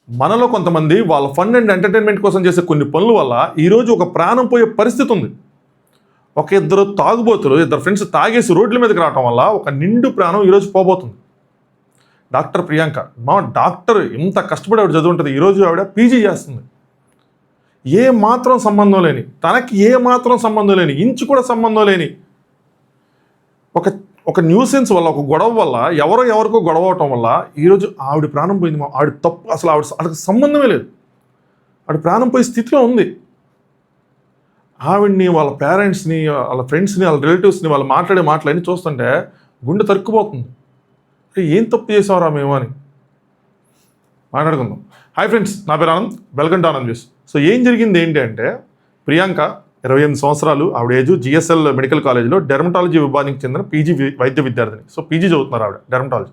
మనలో కొంతమంది వాళ్ళ ఫన్ అండ్ ఎంటర్టైన్మెంట్ కోసం చేసే కొన్ని పనుల వల్ల ఈరోజు ఒక ప్రాణం పోయే పరిస్థితి ఉంది. ఒక ఇద్దరు తాగుబోతులు, ఇద్దరు ఫ్రెండ్స్ తాగేసి రోడ్ల మీదకి రావడం వల్ల ఒక నిండు ప్రాణం ఈరోజు పోబోతుంది. డాక్టర్ ప్రియాంక, మా డాక్టర్ ఇంత కష్టపడి ఆవిడ చదువుంటుంది, ఈరోజు ఆవిడ పీజీ చేస్తుంది. ఏ మాత్రం సంబంధం లేని, తనకి ఏ మాత్రం సంబంధం లేని, ఇంచు కూడా సంబంధం లేని ఒక న్యూసెన్స్ వల్ల, ఒక గొడవ వల్ల, ఎవరికో గొడవ అవటం వల్ల ఈరోజు ఆవిడ ప్రాణం పోయింది. ఆవిడ తప్పు, అసలు ఆవిడకి సంబంధమే లేదు. ఆవిడ ప్రాణం పోయే స్థితిలో ఉంది. ఆవిడ్ని, వాళ్ళ పేరెంట్స్ని, వాళ్ళ ఫ్రెండ్స్ని, వాళ్ళ రిలేటివ్స్ని వాళ్ళు మాట్లాడే మాటలన్నీ చూస్తుంటే గుండె తరుక్కుపోతుంది. ఏం తప్పు చేసావురా మేము అని మాట్లాడుకుందాం. హాయ్ ఫ్రెండ్స్, నా పేరు Anand, welcome to Anand news. So ఏం జరిగింది ఏంటి అంటే, ప్రియాంక 28 సంవత్సరాలు, ఆవిడ ఏజ్ జిఎస్ఎల్ మెడికల్ కాలేజ్లో డెర్మటాలజీ విభాగానికి చెందిన పీజీ వైద్య విద్యార్థిని. సో పీజీ చదువుతున్నారు ఆవిడ, డెర్మటాలజీ.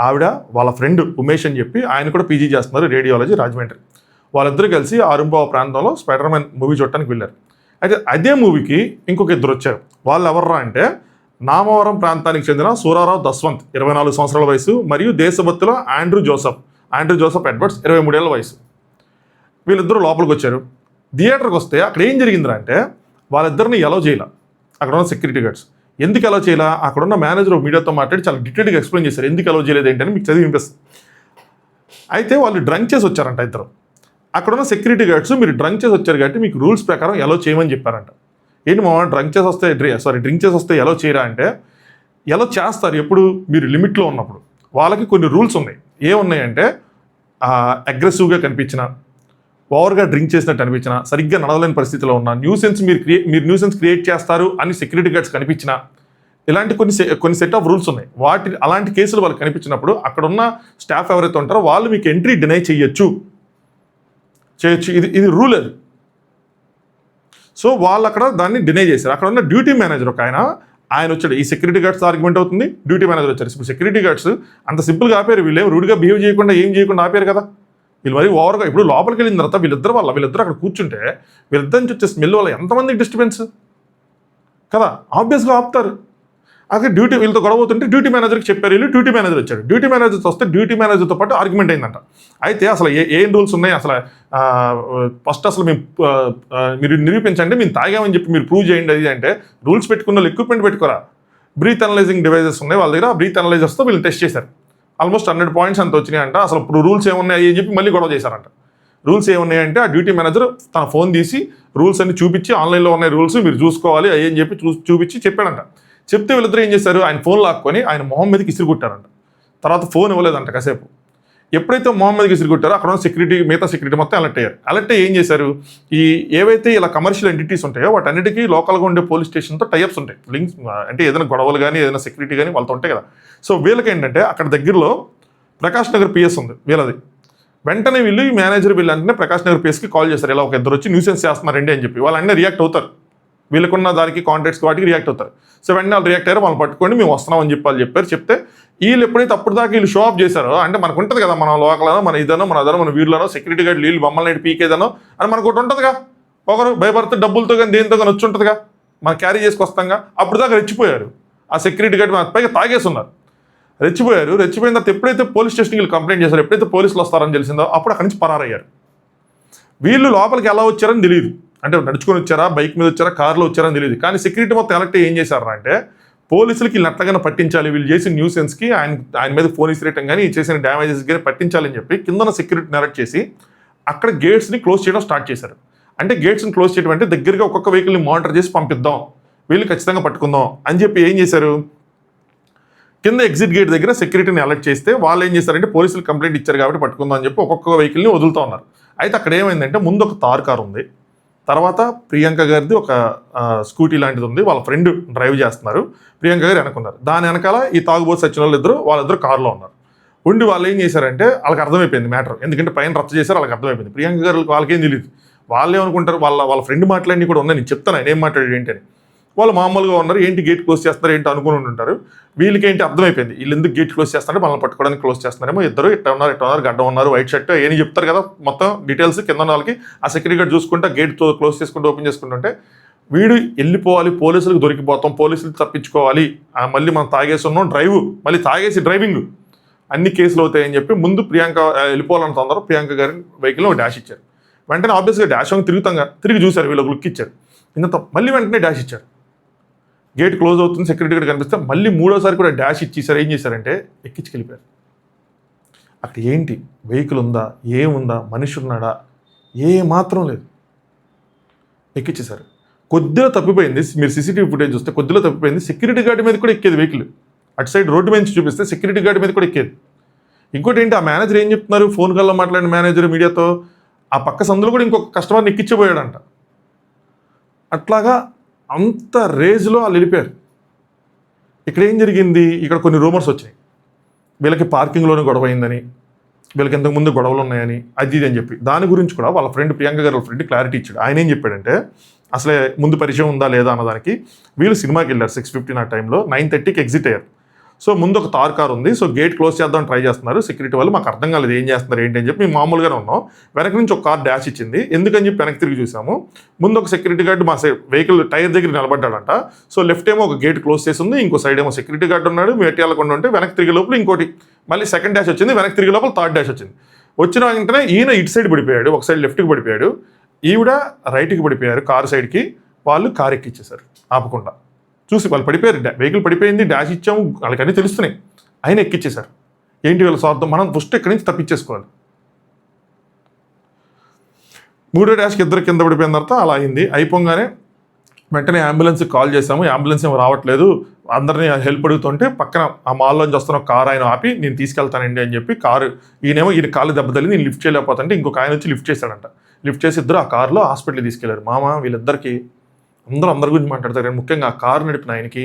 ఆవిడ వాళ్ళ ఫ్రెండ్ ఉమేష్ అని చెప్పి ఆయన కూడా పీజీ చేస్తున్నారు, రేడియాలజీ, రాజమండ్రి. వాళ్ళిద్దరూ కలిసి ఆరుంబావ ప్రాంతంలో స్పైడర్మ్యాన్ మూవీ చూడటానికి వెళ్ళారు. అయితే అదే మూవీకి ఇంకొక ఇద్దరు వచ్చారు. వాళ్ళు ఎవర్రా అంటే, నామవరం ప్రాంతానికి చెందిన సూరారావు దస్వంత్, 24 సంవత్సరాల వయసు, మరియు దేశభక్తిలో ఆండ్రూ జోసఫ్ ఎడ్వర్డ్స్, 23 ఏళ్ల వయసు. వీళ్ళిద్దరూ లోపలికి వచ్చారు. థియేటర్కి వస్తే అక్కడ ఏం జరిగిందిరా అంటే, వాళ్ళిద్దరిని ఎలో చేయాల అక్కడ ఉన్న సెక్యూరిటీ గార్డ్స్. ఎందుకు ఎలో చేయాల, అక్కడ ఉన్న మేనేజర్ మీడియాతో మాట్లాడి చాలా డీటెయిల్గా ఎక్స్ప్లెయిన్ చేశారు ఎందుకు ఎలో చేయలేదు ఏంటని. మీకు చదివి వినిపిస్తుంది. అయితే వాళ్ళు డ్రంక్ చేసి వచ్చారంట ఇద్దరు. అక్కడ ఉన్న సెక్యూరిటీ గార్డ్స్, మీరు డ్రంక్ చేసి వచ్చారు కాబట్టి మీకు రూల్స్ ప్రకారం ఎలో చేయమని చెప్పారంట. ఏంటి మా డ్రింక్ చేసి వస్తే ఎలో చేయరా అంటే, ఎలో చేస్తారు ఎప్పుడు, మీరు లిమిట్లో ఉన్నప్పుడు. వాళ్ళకి కొన్ని రూల్స్ ఉన్నాయి. ఏమున్నాయంటే, అగ్రెసివ్గా కనిపించినా, ఓవర్గా డ్రింక్ చేసినట్టు అనిపించినా, సరిగ్గా నడవలేని పరిస్థితిలో ఉన్న, మీరు న్యూసెన్స్ క్రియేట్ చేస్తారు అని సెక్యూరిటీ గార్డ్స్ కనిపించినా, ఇలాంటి కొన్ని సెట్ ఆఫ్ రూల్స్ ఉన్నాయి. అలాంటి కేసులు వాళ్ళకి కనిపించినప్పుడు అక్కడ ఉన్న స్టాఫ్ ఎవరైతే ఉంటారో వాళ్ళు మీకు ఎంట్రీ డినై చేయొచ్చు. ఇది రూల్ అది. సో వాళ్ళు అక్కడ దాన్ని డినై చేశారు. అక్కడ ఉన్న డ్యూటీ మేనేజర్ ఒక ఆయన వచ్చాడు. ఈ సెక్యూరిటీ గార్డ్స్ ఆర్గ్యుమెంట్ అవుతుంది, డ్యూటీ మేనేజర్ వచ్చారు. ఇప్పుడు సెక్యూరిటీ గార్డ్స్ అంత సింపుల్గా ఆపారు, వీళ్ళు ఏం రూడ్గా బిహేవ్ చేయకుండా ఏం చేయకుండా ఆపారు కదా. వీళ్ళు మరి ఓవర్గా, ఇప్పుడు లోపలికి వెళ్ళిన తర్వాత వీళ్ళిద్దరు అక్కడ కూర్చుంటే వీళ్ళిద్దరి నుంచి వచ్చే స్మెల్ వల్ల ఎంతమందికి డిస్టర్బెన్స్ కదా, ఆబ్వియస్గా ఆపుతారు. అదే వీళ్ళతో గొడవవుతుంటే డ్యూటీ మేనేజర్కి చెప్పారు. వీళ్ళు డ్యూటీ మేనేజర్ వచ్చాడు. డ్యూటీ మేనేజర్తో వస్తే డ్యూటీ మేనేజర్తో పాటు ఆర్గ్యుమెంట్ అయిందంట. అయితే అసలు ఏం రూల్స్ ఉన్నాయి, అసలు ఫస్ట్ అసలు మీరు నిరూపించండి, మేము తాగామని చెప్పి మీరు ప్రూవ్ చేయండి. అది అంటే, రూల్స్ పెట్టుకున్న వాళ్ళు ఎక్విప్మెంట్ పెట్టుకోరా, బ్రీత్ అనలైజింగ్ డివైజెస్ ఉన్నాయి వాళ్ళ దగ్గర. ఆ బ్రీత్ అనలైజర్స్తో వీళ్ళు టెస్ట్ చేశారు. ఆల్మోస్ట్ 100 పాయింట్స్ అంత వచ్చినాయంట. అసలు ఇప్పుడు రూల్స్ ఏమున్నాయి అని చెప్పి మళ్ళీ గొడవ చేశారంట. రూల్స్ ఏమున్నాయంటే, ఆ డ్యూటీ మేనేజర్ తన ఫోన్ తీసి రూల్స్ అన్ని చూపించి, ఆన్లైన్లో ఉన్న రూల్స్ మీరు చూసుకోవాలి అని చెప్పి చూపించి చెప్పాడంట. చెప్తే వీళ్ళిద్దరూ ఏం చేశారు, ఆయన ఫోన్ లాక్కొని ఆయన మొహం మీదకి ఇసిరి కొట్టారంట. తర్వాత ఫోన్ ఇవ్వలేదంట కాసేపు. ఎప్పుడైతే మొహం మీదకి ఇసిరి కొట్టారో అక్కడ ఉన్న మిగతా సెక్యూరిటీ మొత్తం అలర్ట్ అయ్యారు. అలర్ట్ అయ్యి ఏం చేశారు, ఏవైతే ఇలా కమర్షియల్ ఎంటిటీస్ ఉంటాయో వాటన్నిటికీ లోకల్గా ఉండే పోలీస్ స్టేషన్తో టైఅప్స్ ఉంటాయి, లింక్స్. అంటే ఏదైనా గొడవలు కానీ, ఏదైనా సెక్యూరిటీ కానీ వాళ్ళతో ఉంటాయి కదా. సో వీళ్ళకి ఏంటంటే, అక్కడ దగ్గరలో ప్రకాష్ నగర్ పిఎస్ ఉంది వీళ్ళది. వెంటనే వీళ్ళు ఈ మేనేజర్ వీళ్ళంటే ప్రకాష్ నగర్ పిఎస్కి కాల్ చేస్తారు. ఇలా ఒక ఇద్దరు వచ్చి న్యూసెన్స్ చేస్తున్నారండి అని చెప్పి. వాళ్ళన్నీ రియాక్ట్ అవుతారు, వీళ్ళకున్న దానికి కాంటాక్ట్స్ వాటికి రియాక్ట్ అవుతారు. సో వెంటనే వాళ్ళు రియాక్ట్ అయ్యారు, వాళ్ళు పట్టుకొని మేము వస్తున్నామని చెప్పారు. చెప్తే వీళ్ళు ఎప్పుడైతే అప్పుడు దాకా వీళ్ళు షో ఆఫ్ చేశారో, అంటే మనకు ఉంటుంది కదా, మన లోకలనో, మన ఇదనో, మన వీళ్ళనో, సెక్యూరిటీ గార్డ్ వీళ్ళు మమ్మల్ని పీకేదనో అని మనకు ఒకటి ఉంటుందిగా. ఒకరు భయపడితే డబ్బులతో కానీ దేనితో కానీ వచ్చి ఉంటుందిగా, మనం క్యారీ చేసుకొస్తాంగా. అప్పుడు దాకా రెచ్చిపోయారు. ఆ సెక్యూరిటీ గార్డ్ మన పైగా తాగేసి ఉన్నారు. రెచ్చిపోయిన తర్వాత ఎప్పుడైతే పోలీస్ స్టేషన్కి వీళ్ళు కంప్లైంట్ చేశారు, ఎప్పుడైతే పోలీసులు వస్తారని తెలిసిందో అప్పుడు అక్కడి నుంచి పరారయ్యారు. వీళ్ళు లోపలికి ఎలా వచ్చారని తెలియదు. అంటే నడుచుకొని వచ్చారా, బైక్ మీద వచ్చారా, కార్లో వచ్చారని తెలియదు. కానీ సెక్యూరిటీ మొత్తం అలర్ట్ ఏం చేశారు అంటే, పోలీసులకి వీళ్ళు ఎట్లాగైనా పట్టించాలి, వీళ్ళు చేసిన న్యూసెన్స్కి ఆయన మీద ఫోన్ ఇసిరేయటం కానీ, చేసిన డ్యామేజెస్ కానీ పట్టించాలని చెప్పి కిందన సెక్యూరిటీని అలర్ట్ చేసి అక్కడ గేట్స్ని క్లోజ్ చేయడం స్టార్ట్ చేశారు. అంటే గేట్స్ని క్లోజ్ చేయడం అంటే దగ్గరగా ఒక్కొక్క వెహికల్ని మానిటర్ చేసి పంపిద్దాం, వీళ్ళు ఖచ్చితంగా పట్టుకుందాం అని చెప్పి ఏం చేశారు, కింద ఎగ్జిట్ గేట్ దగ్గర సెక్యూరిటీని అలర్ట్ చేస్తే వాళ్ళు ఏం చేశారంటే, పోలీసులు కంప్లైంట్ ఇచ్చారు కాబట్టి పట్టుకుందాం అని చెప్పి ఒక్కొక్క వెహికల్ని వదులుతూ ఉన్నారు. అయితే అక్కడ ఏమైందంటే, ముందు ఒక తార్ కార్ ఉంది, తర్వాత ప్రియాంక గారిది ఒక స్కూటీ లాంటిది ఉంది, వాళ్ళ ఫ్రెండ్ డ్రైవ్ చేస్తున్నారు, ప్రియాంక గారు వెనకున్నారు. దాని వెనకాల ఈ తాగుబోతు సచిన వాళ్ళిద్దరు కారులో ఉన్నారు. వాళ్ళు ఏం చేశారంటే, వాళ్ళకి అర్థమైపోయింది మ్యాటర్, ఎందుకంటే పైన రచ్చ చేశారు, వాళ్ళకి అర్థమైపోయింది. ప్రియాంక గారు వాళ్ళకేం తెలియదు, వాళ్ళు ఏమనుకుంటారు, వాళ్ళ ఫ్రెండ్ మాట్లాడి కూడా ఉన్నాయి, నేను చెప్తాను ఆయన ఏం మాట్లాడాడు ఏంటి అని. వాళ్ళు మామూలుగా ఉన్నారు, ఏంటి గేట్ క్లోజ్ చేస్తారు ఏంటి అనుకుని ఉంటారు. వీళ్ళకి ఏంటి అర్థమైపోయింది, వీళ్ళు ఎందుకు గేట్ క్లోజ్ చేస్తారంటే మనల్ని పట్టుకోవడానికి క్లోజ్ చేస్తున్నారేమో, ఇద్దరు ఇట్లా ఉన్నారు, గడ్డం ఉన్నారు, వైట్ షర్ట్ ఏని చెప్తారు కదా, మొత్తం డీటెయిల్స్ కింద వాళ్ళకి. ఆ సెక్యూరిటీ గార్డ్ చూసుకుంటా గేట్ క్లోజ్ చేసుకుంటూ ఓపెన్ చేసుకుంటుంటే, వీడు వెళ్ళిపోవాలి, పోలీసులకు దొరికిపోతాం, పోలీసులు తప్పించుకోవాలి, మళ్ళీ మనం తాగేసి ఉన్నాం, మళ్ళీ తాగేసి డ్రైవింగ్ అన్ని కేసులు అవుతాయని చెప్పి ముందు ప్రియాంక వెళ్ళిపోవాలని తొందర ప్రియాంక గారి వెహికల్లో ఒక డాష్ ఇచ్చారు. వెంటనే ఆబ్వియస్గా డాష్ అని తిరిగి చూశారు, వీళ్ళకి లుక్ ఇచ్చారు. ఇంకా మళ్ళీ వెంటనే డాష్ ఇచ్చారు. గేట్ క్లోజ్ అవుతుంది, సెక్యూరిటీ గార్డ్ కనిపిస్తే మళ్ళీ మూడోసారి కూడా డాష్ ఇచ్చేసారు. ఏం చేశారంటే ఎక్కించుకెళ్ళిపోయారు. అక్కడ ఏంటి, వెహికల్ ఉందా, ఏముందా, మనిషి ఉన్నాడా, ఏ మాత్రం లేదు. ఎక్కించేశారు. కొద్దిగా తప్పిపోయింది, మీరు సీసీటీవీ ఫుటేజ్ చూస్తే కొద్దిగా తప్పిపోయింది. సెక్యూరిటీ గార్డ్ మీద కూడా ఎక్కేది వెహికల్. అటు సైడ్ రోడ్డు మీద చూపిస్తే సెక్యూరిటీ గార్డ్ మీద కూడా ఎక్కేది. ఇంకోటి ఏంటి, ఆ మేనేజర్ ఏం చెప్తున్నారు, ఫోన్ కాల్లో మాట్లాడిన మేనేజర్ మీడియాతో ఆ పక్క సందులో కూడా ఇంకొక కస్టమర్ని ఎక్కించిపోయాడంట. అట్లాగా అంత రేజ్లో వాళ్ళు వెళ్ళిపోయారు. ఇక్కడ ఏం జరిగింది, ఇక్కడ కొన్ని రూమర్స్ వచ్చినాయి. వీళ్ళకి పార్కింగ్లోనే గొడవ అయిందని, వీళ్ళకి ఇంతకుముందు గొడవలు ఉన్నాయని, అది ఇది అని చెప్పి దాని గురించి కూడా వాళ్ళ ఫ్రెండ్ ప్రియాంక గారి ఫ్రెండ్ క్లారిటీ ఇచ్చాడు. ఆయన ఏం చెప్పాడంటే అసలే ముందు పరిచయం ఉందా లేదా అన్నదానికి వీళ్ళు సినిమాకి వెళ్ళారు 6:15 ఆ టైంలో. 9:30కి ఎగ్జిట్ అయ్యారు. సో ముందు ఒక కార్ ఉంది. సో గేట్ క్లోజ్ చేద్దాం ట్రై చేస్తున్నారు. సెక్యూరిటీ వాళ్ళు మాకు అర్థం కాలేదు ఏం చేస్తున్నారు ఏంటి అని చెప్పి మేము మామూలుగానే ఉన్నాం. వెనక నుంచి ఒక కార్ డాష్ ఇచ్చింది. ఎందుకని చెప్పి వెనక్కి తిరిగి చూసాము. ముందు ఒక సెక్యూరిటీ గార్డ్ మా వెహికల్ టైర్ దగ్గర నిలబడ్డాడంట. సో లెఫ్ట్ ఏమో ఒక గేట్ క్లోజ్ చేసి ఉంది, ఇంకో సైడ్ ఏమో సెక్యూరిటీ గార్డ్ ఉన్నాడు. మేము ఎట్టి వెళ్ళకుండా ఉంటే వెనక్కి తిరిగే లోపల ఇంకోటి మళ్ళీ సెకండ్ డాష్ వచ్చింది. వెనక్కి తిరిగే లోపల థర్డ్ డాష్ వచ్చింది. వచ్చిన వెంటనే ఈయన ఇటు సైడ్ పడిపోయాడు, ఒక సైడ్ లెఫ్ట్కి పడిపోయాడు, ఈవిడ రైట్కి పడిపోయారు. కారు సైడ్కి వాళ్ళు కారు ఎక్కిచ్చేశారు ఆపకుండా. చూసి వాళ్ళు పడిపోయారు, వెహికల్ పడిపోయింది, డాష్ ఇచ్చాము, వాళ్ళకన్నీ తెలుస్తున్నాయి, ఆయన ఎక్కిచ్చేశారు. ఏంటి వీళ్ళ స్వార్థం, మనం ఫస్ట్ ఇక్కడి నుంచి తప్పించేసుకోవాలి. మూడో డాష్కి ఇద్దరు కింద పడిపోయిన తర్వాత అలా అయింది. అయిపోగానే వెంటనే అంబులెన్స్కి కాల్ చేసాము. అంబులెన్స్ ఏమో రావట్లేదు, అందరినీ హెల్ప్ అడుగుతుంటే పక్కన ఆ మాల్లోంచి వస్తున్న కారు ఆయన ఆపి నేను తీసుకెళ్తానండి అని చెప్పి కారు ఈయన కాళ్ళు దెబ్బతల్లి నేను లిఫ్ట్ చేయలేకపోతుంటే ఇంకొక ఆయన వచ్చి లిఫ్ట్ చేశాడంట. లిఫ్ట్ చేసి ఇద్దరు ఆ కారులో హాస్పిటల్కి తీసుకెళ్లారు. మామ వీళ్ళిద్దరికి అందరి గురించి మాట్లాడతారు, ముఖ్యంగా ఆ కారు నడిపిన ఆయనకి,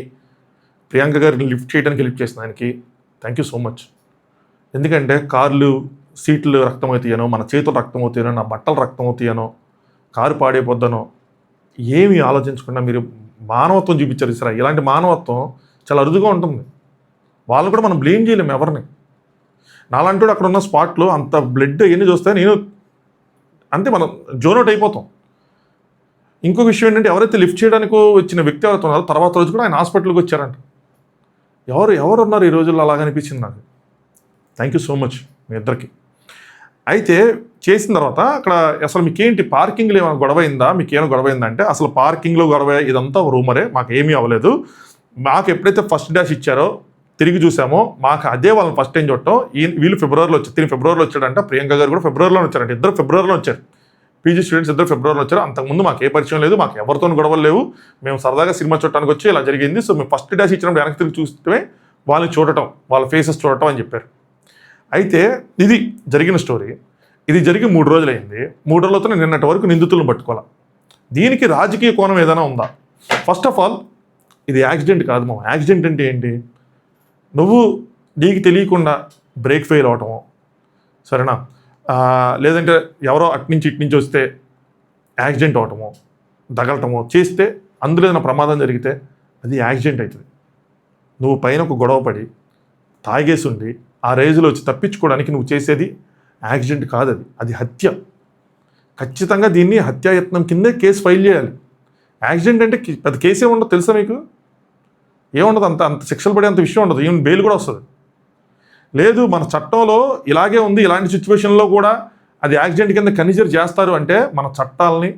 ప్రియాంక గారిని లిఫ్ట్ చేయడానికి హెల్ప్ చేసిన ఆయనకి థ్యాంక్ యూ సో మచ్. ఎందుకంటే కార్లు సీట్లు రక్తం అవుతాయనో, మన చేతులు రక్తం అవుతాయనో, నా బట్టలు రక్తం అవుతాయనో, కారు పాడైపోద్దనో ఏమీ ఆలోచించకుండా మీరు మానవత్వం చూపించారు. సరే, ఇలాంటి మానవత్వం చాలా అరుదుగా ఉంటుంది. వాళ్ళని కూడా మనం బ్లేమ్ చేయలేము ఎవరిని. నాలంటూ అక్కడ ఉన్న స్పాట్లో అంత బ్లడ్ అవన్నీ చూస్తే నేను అంతే మనం జోనౌట్ అయిపోతాం. ఇంకో విషయం ఏంటంటే ఎవరైతే లిఫ్ట్ చేయడానికి వచ్చిన వ్యక్తి ఎవరైతే ఉన్నారో తర్వాత రోజు కూడా ఆయన హాస్పిటల్కి వచ్చారంట. ఎవరు ఉన్నారు ఈ రోజుల్లో అలాగనిపించింది నాకు. థ్యాంక్ యూ సో మచ్ మీ ఇద్దరికి. అయితే చేసిన తర్వాత అక్కడ అసలు మీకేంటి పార్కింగ్లో ఏమైనా గొడవ అయిందా, మీకేమైనా గొడవ అయిందంటే అసలు పార్కింగ్లో గొడవ ఇదంతా రూమరే, మాకు ఏమీ అవ్వలేదు. మాకు ఎప్పుడైతే ఫస్ట్ డాష్ ఇచ్చారో తిరిగి చూసామో మాకు అదే వాళ్ళని ఫస్ట్ టైం చూడటం. వీళ్ళు ఫిబ్రవరిలో వచ్చారు, తిరిగి ఫిబ్రవరిలో వచ్చాడంట. ప్రియాంక గారు కూడా ఫిబ్రవరిలో వచ్చారంట. ఇద్దరు ఫిబ్రవరిలో వచ్చారు, పీజీ స్టూడెంట్స్ ఇద్దరు ఫిబ్రవరిలో వచ్చారు. అంతకుముందు మాకు ఏ పరిచయం లేదు, మాకు ఎవరితో గొడవలు లేవు, మేము సరదాగా సినిమా చూడటానికి వచ్చి ఇలా జరిగింది. సో మేము ఫస్ట్ డాష్ ఇచ్చినప్పుడు వెనక్కి తిరిగి చూస్తే వాళ్ళని చూడటం, వాళ్ళ ఫేసెస్ చూడటం అని చెప్పారు. అయితే ఇది జరిగిన స్టోరీ. ఇది జరిగి 3 రోజులైంది. 3 రోజులతో నిన్నటి వరకు నిందితులను పట్టుకోవాలి. దీనికి రాజకీయ కోణం ఏదైనా ఉందా? ఫస్ట్ ఆఫ్ ఆల్ ఇది యాక్సిడెంట్ కాదు మా. యాక్సిడెంట్ అంటే ఏంటి, నువ్వు నీకు తెలియకుండా బ్రేక్ ఫెయిల్ అవటమో, సరేనా, లేదంటే ఎవరో అట్నుంచి ఇట్నుంచి వస్తే యాక్సిడెంట్ అవటమో, తగలటమో చేస్తే అందులో ఏదైనా ప్రమాదం జరిగితే అది యాక్సిడెంట్ అవుతుంది. నువ్వు పైన ఒక గొడవ పడి తాగేసి ఉండి ఆ రేంజ్లో వచ్చి తప్పించుకోవడానికి నువ్వు చేసేది యాక్సిడెంట్ కాదు, అది హత్య. ఖచ్చితంగా దీన్ని హత్యాయత్నం కిందే కేసు ఫైల్ చేయాలి. యాక్సిడెంట్ అంటే పెద్ద కేసు ఏముండదు తెలుసా మీకు, ఏముండదు, అంత శిక్షలు పడే అంత విషయం ఉండదు, ఈవెన్ బెయిల్ కూడా వస్తుంది. లేదు మన చట్టంలో ఇలాగే ఉంది, ఇలాంటి సిచ్యువేషన్లో కూడా అది యాక్సిడెంట్ కింద కన్సిడర్ చేస్తారు అంటే మన చట్టాలని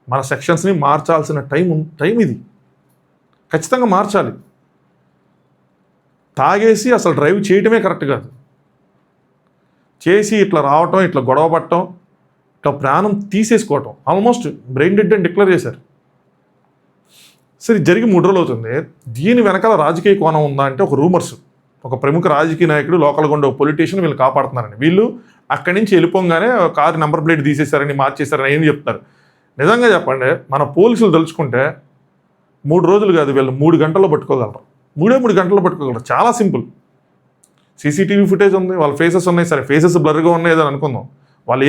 మన సెక్షన్స్ని మార్చాల్సిన టైం ఇది. ఖచ్చితంగా మార్చాలి. తాగేసి అసలు డ్రైవ్ చేయటమే కరెక్ట్ కాదు. చేసి ఇట్లా రావటం, ఇట్లా గొడవ పట్టడం, ఇట్లా ప్రాణం తీసేసుకోవటం, ఆల్మోస్ట్ బ్రెయిన్ డెడ్ అని డిక్లేర్ చేశారు. సరే, జరిగి 3 రోజులు అవుతుంది. దీని వెనకాల రాజకీయ కోణం ఉందా అంటే ఒక రూమర్స్, ఒక ప్రముఖ రాజకీయ నాయకుడు లోకల్గా ఉండే ఒక పొలిటీషియన్ వీళ్ళు కాపాడుతున్నారని, వీళ్ళు అక్కడి నుంచి వెళ్ళిపోగానే కారు నెంబర్ ప్లేట్ తీసేశారని మార్చేశారని ఏం చెప్తారు. నిజంగా చెప్పండి, మన పోలీసులు తలుచుకుంటే 3 రోజులు కాదు, వీళ్ళు 3 గంటల్లో పట్టుకోగలరు. 3 గంటల్లో పట్టుకోగలరు. చాలా సింపుల్. సీసీటీవీ ఫుటేజ్ ఉంది, వాళ్ళ ఫేసెస్ ఉన్నాయి. సరే, ఫేసెస్ బ్లర్గా ఉన్నాయి అని అనుకుందాం. వాళ్ళు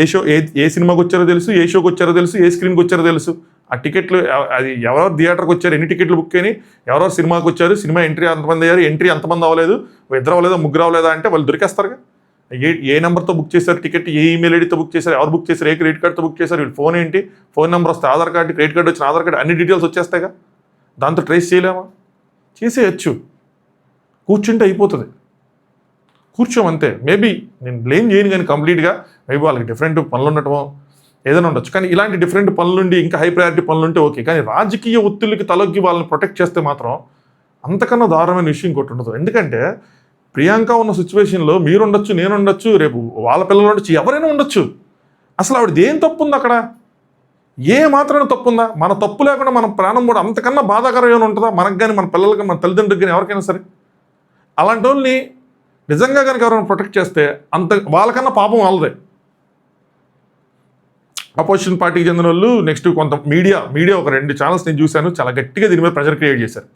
ఏ సినిమాకి వచ్చారో తెలుసు, ఏ షోకి వచ్చారో తెలుసు, ఏ స్క్రీన్కి వచ్చారో తెలుసు. ఆ టికెట్లు అది ఎవరెవరు థియేటర్కి వచ్చారు, ఎన్ని టికెట్లు బుక్ అయినాయి, ఎవరెవరు సినిమాకి వచ్చారు, సినిమా ఎంట్రీ ఎంతమంది అయ్యారు, ఎంట్రీ ఎంతమంది అవ్వలేదు, 2 అవ్వలేదా 3 అవ్వలేదా అంటే వాళ్ళు దొరికేస్తారుగా. ఏ నెంబర్తో బుక్ చేశారు టికెట్, ఏ ఈమెయిల్ ఐడితో బుక్ చేశారు, ఎవరు బుక్ చేశారు, ఏ క్రెడిట్ కార్డ్తో బుక్ చేశారు, వీళ్ళు ఫోన్ ఏంటి, ఫోన్ నెంబర్ వస్తే ఆధార్ కార్డు, క్రెడిట్ కార్డు వచ్చిన ఆధార్ కార్డు, అన్ని డీటెయిల్స్ వచ్చేస్తాయిగా. దాంతో ట్రేస్ చేయలేమా? చేసేయచ్చు. కూర్చుంటే అయిపోతుంది. కూర్చోమంతే. మేబీ నేను బ్లేమ్ చేయను కానీ కంప్లీట్గా మేబీ వాళ్ళకి డిఫరెంట్ పనులు ఉండటమో ఏదైనా ఉండొచ్చు. కానీ ఇలాంటి డిఫరెంట్ పనులుండి ఇంకా హై ప్రయారిటీ పనులు ఉంటే ఓకే. కానీ రాజకీయ ఒత్తిళ్ళకి తలొగ్గి వాళ్ళని ప్రొటెక్ట్ చేస్తే మాత్రం అంతకన్నా దారుణమైన విషయం ఇంకోటి ఉండదు. ఎందుకంటే ప్రియాంక ఉన్న సిచ్యువేషన్లో మీరు ఉండొచ్చు, నేను ఉండొచ్చు, రేపు వాళ్ళ పిల్లలు ఉండొచ్చు, ఎవరైనా ఉండొచ్చు. అసలు ఆవిడది ఏం తప్పు ఉంది అక్కడ? ఏ మాత్రమే తప్పు ఉందా? మన తప్పు లేకుండా మన ప్రాణం కూడా అంతకన్నా బాధాకరం ఏమైనా ఉంటుందా మనకు కానీ, మన పిల్లలకి, మన తల్లిదండ్రులకి కానీ, ఎవరికైనా సరే? అలాంటి వాళ్ళని నిజంగా కనుక ఎవరైనా ప్రొటెక్ట్ చేస్తే అంత వాళ్ళకన్నా పాపం వాళ్ళదే. అపోజిషన్ పార్టీకి చెందిన వాళ్ళు నెక్స్ట్ కొంత మీడియా ఒక 2 ఛానల్స్ నేను చూశాను, చాలా గట్టిగా దీని మీద ప్రెషర్ క్రియేట్ చేశారు.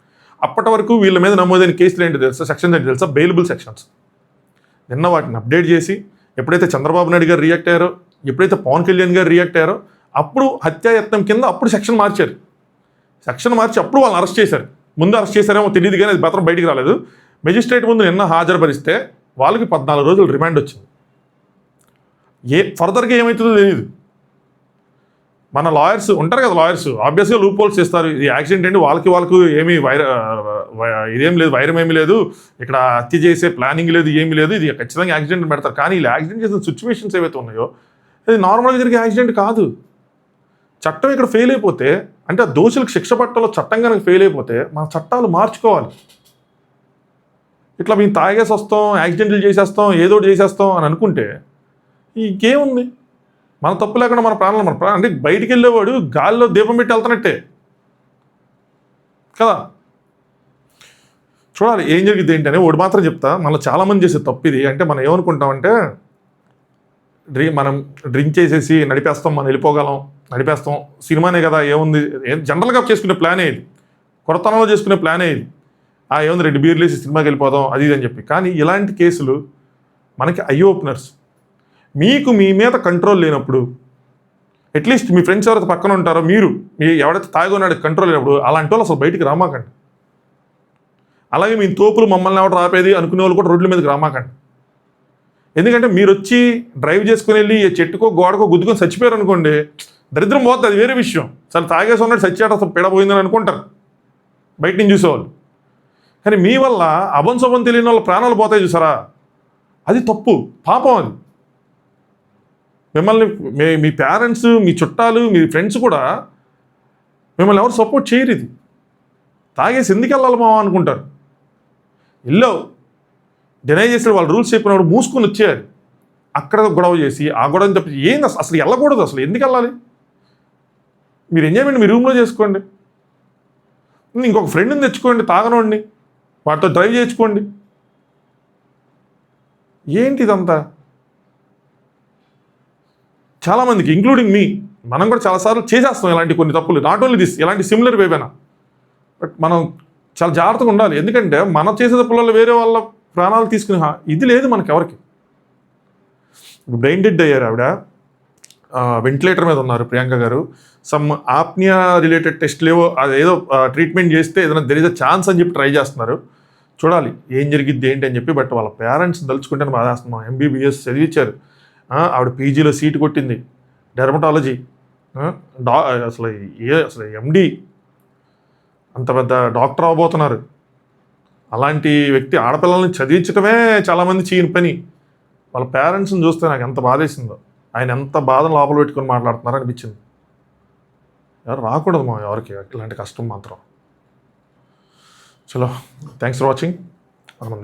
అప్పటి వరకు వీళ్ళ మీద నమోదైన కేసులు ఏంటి తెలుసా? సెక్షన్స్ ఏంటి తెలుసా? Bailable sections. నిన్న వాటిని అప్డేట్ చేసి ఎప్పుడైతే చంద్రబాబు నాయుడు గారు రియాక్ట్ అయ్యారో, ఎప్పుడైతే పవన్ కళ్యాణ్ గారు రియాక్ట్ అయ్యారో అప్పుడు హత్యాయత్నం కింద అప్పుడు సెక్షన్ మార్చారు. సెక్షన్ మార్చి అప్పుడు వాళ్ళని అరెస్ట్ చేశారు. ముందు అరెస్ట్ చేశారేమో తెలియదు కానీ అది మాత్రం బయటికి రాలేదు. మెజిస్ట్రేట్ ముందు నిన్న హాజరుపరిస్తే వాళ్ళకి 14 రోజులు రిమాండ్ వచ్చింది. ఫర్దర్గా ఏమవుతుందో తెలియదు. మన లాయర్స్ ఉంటారు కదా, లాయర్స్ ఆబ్వియస్గా లూప్ హోల్స్ చేస్తారు. ఇది యాక్సిడెంట్ అండి, వాళ్ళకి ఏమీ ఇదేం లేదు, వైరం ఏమీ లేదు, ఇక్కడ హత్య చేసే ప్లానింగ్ లేదు, ఏమీ లేదు, ఇది ఖచ్చితంగా యాక్సిడెంట్ పెడతారు. కానీ ఇలా యాక్సిడెంట్ చేసిన సిచ్యువేషన్స్ ఏవైతే ఉన్నాయో ఇది నార్మల్గా జరిగే యాక్సిడెంట్ కాదు. చట్టం ఇక్కడ ఫెయిల్ అయిపోతే, అంటే ఆ దోషులకు శిక్ష పట్టలో చట్టం కనుక ఫెయిల్ అయిపోతే మన చట్టాలు మార్చుకోవాలి. ఇట్లా మేము తాగేసి వస్తాం, యాక్సిడెంట్లు చేసేస్తాం, ఏదో చేసేస్తాం అని అనుకుంటే ఇంకేముంది? మన తప్పు లేకుండా మన ప్రాణాలు అంటే బయటికి వెళ్ళేవాడు గాల్లో దీపం పెట్టి వెళ్తున్నట్టే కదా. చూడాలి ఏం జరిగింది ఏంటనే. ఒకటి మాత్రం చెప్తా, మనలో చాలామంది చేసే తప్పు ఇది. అంటే మనం ఏమనుకుంటామంటే మనం డ్రింక్ చేసేసి నడిపేస్తాం, నడిపేస్తాం, సినిమానే కదా ఏముంది, జనరల్గా చేసుకునే ప్లానే ఇది, కొరతనంలో చేసుకునే ప్లానే ఇది. ఏముంది 2 బీర్లు వేసి సినిమాకి వెళ్ళిపోదాం అది ఇది అని చెప్పి. కానీ ఇలాంటి కేసులు మనకి ఐ ఓపెనర్స్. మీకు మీ మీద కంట్రోల్ లేనప్పుడు, అట్లీస్ట్ మీ ఫ్రెండ్స్ ఎవరైతే పక్కన ఉంటారో, మీ ఎవరైతే తాగున్నాడు కంట్రోల్ లేనప్పుడు అలాంటి వాళ్ళు అసలు బయటికి రామాకండి. అలాగే మీ తోపులు మమ్మల్ని ఎవరు రాపేది అనుకునే వాళ్ళు కూడా రోడ్ల మీదకి రామాకండి. ఎందుకంటే మీరు వచ్చి డ్రైవ్ చేసుకుని వెళ్ళి చెట్టుకో గోడకో గుద్దుకొని చచ్చిపోయారు అనుకోండి, దరిద్రం పోతుంది, అది వేరే విషయం. సరే తాగేసి ఉన్నట్టు చచ్చాట అసలు పిడపోయిందని అనుకుంటారు బయట నుంచి చూసేవాళ్ళు. కానీ మీ వల్ల అభంశుభం తెలియని వాళ్ళ ప్రాణాలు పోతాయి చూసారా, అది తప్పు, పాపం. అది మిమ్మల్ని మీ పేరెంట్స్, మీ చుట్టాలు, మీ ఫ్రెండ్స్ కూడా మిమ్మల్ని ఎవరు సపోర్ట్ చేయరు. ఇది తాగేసి ఎందుకు వెళ్ళాలి మావా అనుకుంటారు. వెళ్ళావు, డినై చేసి వాళ్ళు రూల్స్ చెప్పినప్పుడు మూసుకొని వచ్చేయాలి. అక్కడ గొడవ చేసి ఆ గొడవ చెప్పి ఏంది అసలు వెళ్ళకూడదు. అసలు ఎందుకు వెళ్ళాలి? మీరు ఎంజాయ్మెంట్ మీ రూమ్లో చేసుకోండి, ఇంకొక ఫ్రెండ్ని తెచ్చుకోండి, తాగనోడిని వాటితో డ్రైవ్ చేయించుకోండి. ఏంటి ఇదంతా? చాలామందికి ఇంక్లూడింగ్ మీ, మనం కూడా చాలాసార్లు చేసేస్తాం ఇలాంటి కొన్ని తప్పులు. నాట్ ఓన్లీ దిస్, ఇలాంటి సిమిలర్ వేవేనా. బట్ మనం చాలా జాగ్రత్తగా ఉండాలి. ఎందుకంటే మనం చేసే తప్పులలో వేరే వాళ్ళ ప్రాణాలు తీసుకుని ఇది లేదు మనకి ఎవరికి. బ్రెయిన్ డెడ్ అయ్యారు ఆవిడ, వెంటిలేటర్ మీద ఉన్నారు ప్రియాంక గారు. సమ్ ఆప్నియా రిలేటెడ్ టెస్ట్లు ఏవో అదేదో ట్రీట్మెంట్ చేస్తే ఏదైనా దెర్ ఇస్ అ ఛాన్స్ అని చెప్పి ట్రై చేస్తున్నారు. చూడాలి ఏం జరిగిద్ది ఏంటి అని చెప్పి. బట్ వాళ్ళ పేరెంట్స్ తలుచుకుంటే బాధేస్తున్నాం. MBBS చదివించారు, ఆవిడ పీజీలో సీటు కొట్టింది, డెర్మటాలజీ, అసలు MD, అంత పెద్ద డాక్టర్ అవ్వబోతున్నారు. అలాంటి వ్యక్తి ఆడపిల్లల్ని చదివించడమే చాలామంది చేయని పని. వాళ్ళ పేరెంట్స్ని చూస్తే నాకు ఎంత బాధేసిందో. ఆయన ఎంత బాధను లోపల పెట్టుకొని మాట్లాడుతున్నారో అనిపించింది. ఎవరు రాకూడదు మా ఎవరికి ఇలాంటి కష్టం మాత్రం. చలో, థ్యాంక్స్ ఫర్ వాచింగ్. మనం